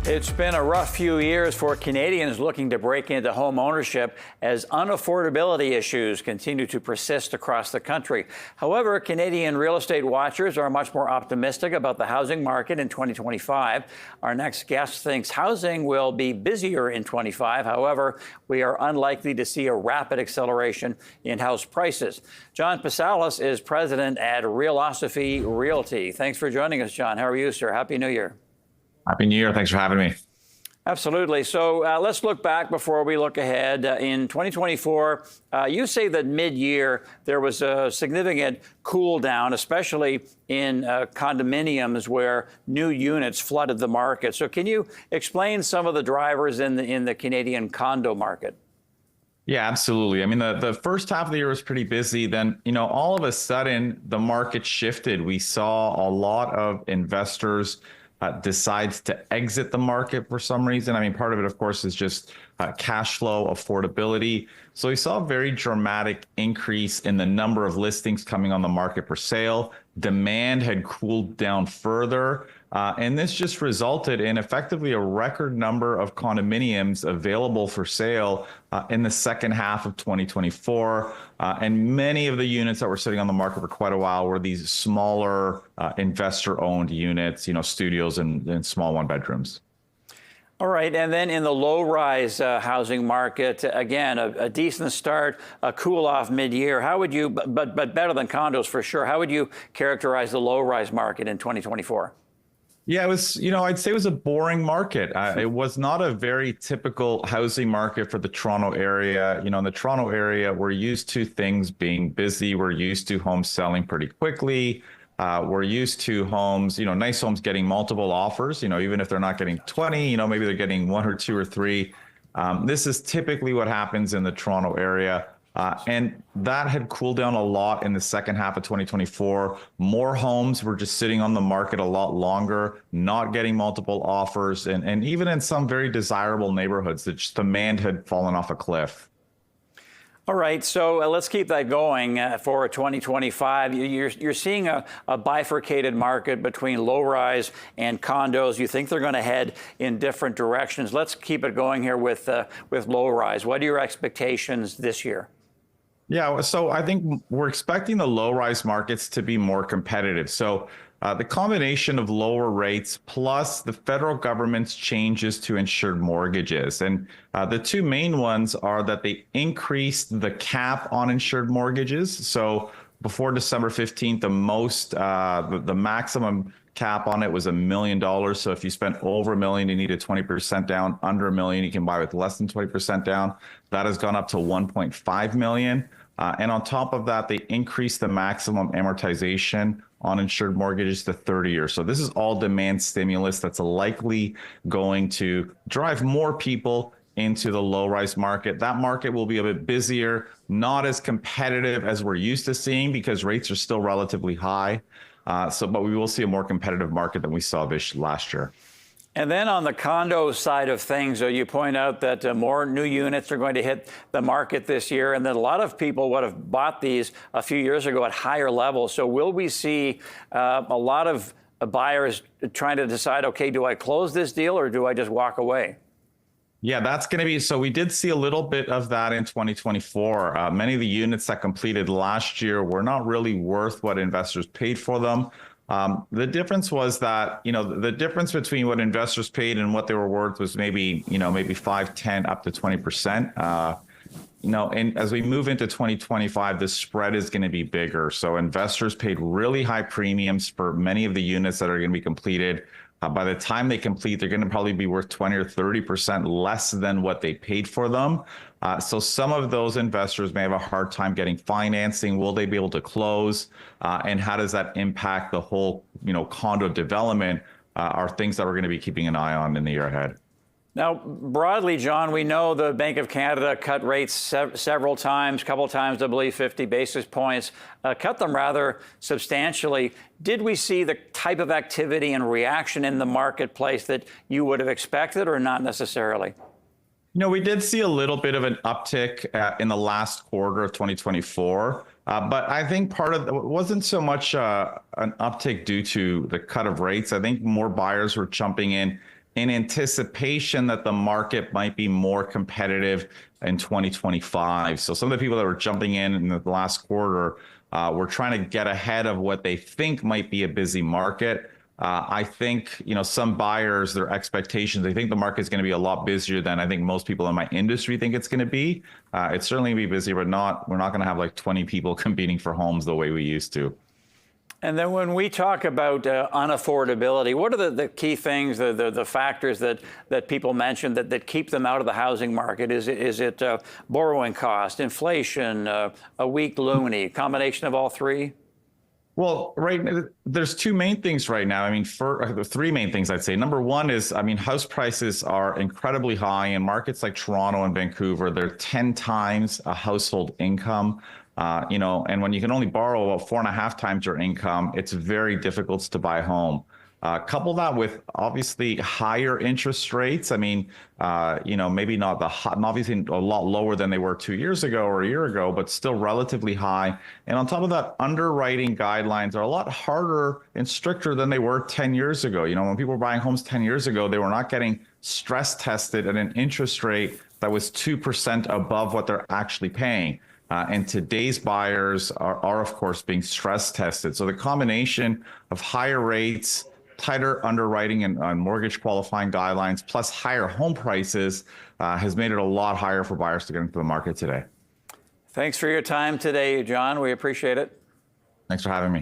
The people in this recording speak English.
It's been a rough few years for Canadians looking to break into home ownership as unaffordability issues continue to persist across the country. However, Canadian real estate watchers are much more optimistic about the housing market in 2025. Our next guest thinks housing will be busier in 25. However, we are unlikely to see a rapid acceleration in house prices. John Pasalis is president at Realosophy Realty. Thanks for joining us, John. How are you, sir? Happy New Year. Happy New Year. Thanks for having me. Absolutely. So let's look back before we look ahead. In 2024, you say that mid-year there was a significant cool down, especially in condominiums where new units flooded the market. So can you explain some of the drivers in the Canadian condo market? Yeah, absolutely. I mean, the first half of the year was pretty busy. Then, all of a sudden the market shifted. We saw a lot of investors decides to exit the market for some reason. I mean, part of it, of course, is just cash flow, affordability. So we saw a very dramatic increase in the number of listings coming on the market for sale. Demand had cooled down further. And this just resulted in effectively a record number of condominiums available for sale in the second half of 2024. And many of the units that were sitting on the market for quite a while were these smaller investor-owned units, studios and small one-bedrooms. All right. And then in the low-rise housing market, again, a decent start, a cool off mid-year. How would you, but better than condos for sure, how would you characterize the low-rise market in 2024? Yeah, it was, I'd say it was a boring market. It was not a very typical housing market for the Toronto area. In the Toronto area, we're used to things being busy. We're used to homes selling pretty quickly. We're used to homes, nice homes getting multiple offers, even if they're not getting 20, maybe they're getting one or two or three. This is typically what happens in the Toronto area. And that had cooled down a lot in the second half of 2024. More homes were just sitting on the market a lot longer, not getting multiple offers. And even in some very desirable neighborhoods, the demand had fallen off a cliff. All right, so let's keep that going for 2025. You're seeing a bifurcated market between low-rise and condos. You think they're going to head in different directions. Let's keep it going here with low-rise. What are your expectations this year? Yeah, so I think we're expecting the low-rise markets to be more competitive. So the combination of lower rates plus the federal government's changes to insured mortgages. And the two main ones are that they increased the cap on insured mortgages. So before December 15th, the maximum cap on it was $1 million. So if you spent over $1 million, you needed 20% down. Under $1 million, you can buy with less than 20% down. That has gone up to $1.5 million. And on top of that, they increased the maximum amortization on insured mortgages to 30 years. So this is all demand stimulus that's likely going to drive more people into the low-rise market. That market will be a bit busier, not as competitive as we're used to seeing because rates are still relatively high. But we will see a more competitive market than we saw this last year. And then on the condo side of things, you point out that more new units are going to hit the market this year, and that a lot of people would have bought these a few years ago at higher levels. So will we see a lot of buyers trying to decide, okay, do I close this deal or do I just walk away? Yeah, that's going to be, so we did see a little bit of that in 2024. Many of the units that completed last year were not really worth what investors paid for them. The difference was that, the difference between what investors paid and what they were worth was maybe 5, 10, up to 20%. And as we move into 2025, the spread is going to be bigger. So investors paid really high premiums for many of the units that are going to be completed. By the time they complete, they're going to probably be worth 20 or 30% less than what they paid for them. So some of those investors may have a hard time getting financing. Will they be able to close? And how does that impact the whole, condo development are things that we're going to be keeping an eye on in the year ahead. Now, broadly, John, we know the Bank of Canada cut rates several times, a couple of times, I believe 50 basis points, cut them rather substantially. Did we see the type of activity and reaction in the marketplace that you would have expected or not necessarily? We did see a little bit of an uptick in the last quarter of 2024. But I think part of it wasn't so much an uptick due to the cut of rates. I think more buyers were jumping in in anticipation that the market might be more competitive in 2025. So some of the people that were jumping in the last quarter were trying to get ahead of what they think might be a busy market. I think, some buyers, their expectations, they think the market's going to be a lot busier than I think most people in my industry think it's going to be. It's certainly going to be busy, but we're not going to have like 20 people competing for homes the way we used to. And then when we talk about unaffordability, what are the key things, the factors that people mention that keep them out of the housing market? Is it borrowing cost, inflation, a weak loonie, combination of all three? Well, there's two main things right now. I mean, three main things I'd say. Number one is, house prices are incredibly high in markets like Toronto and Vancouver. They're 10 times a household income. And when you can only borrow about 4.5 times your income, it's very difficult to buy a home. Couple that with obviously higher interest rates. Maybe not obviously a lot lower than they were 2 years ago or a year ago, but still relatively high. And on top of that, underwriting guidelines are a lot harder and stricter than they were 10 years ago. When people were buying homes 10 years ago, they were not getting stress tested at an interest rate that was 2% above what they're actually paying. And today's buyers are, of course, being stress tested. So the combination of higher rates, tighter underwriting and mortgage qualifying guidelines, plus higher home prices has made it a lot higher for buyers to get into the market today. Thanks for your time today, John. We appreciate it. Thanks for having me.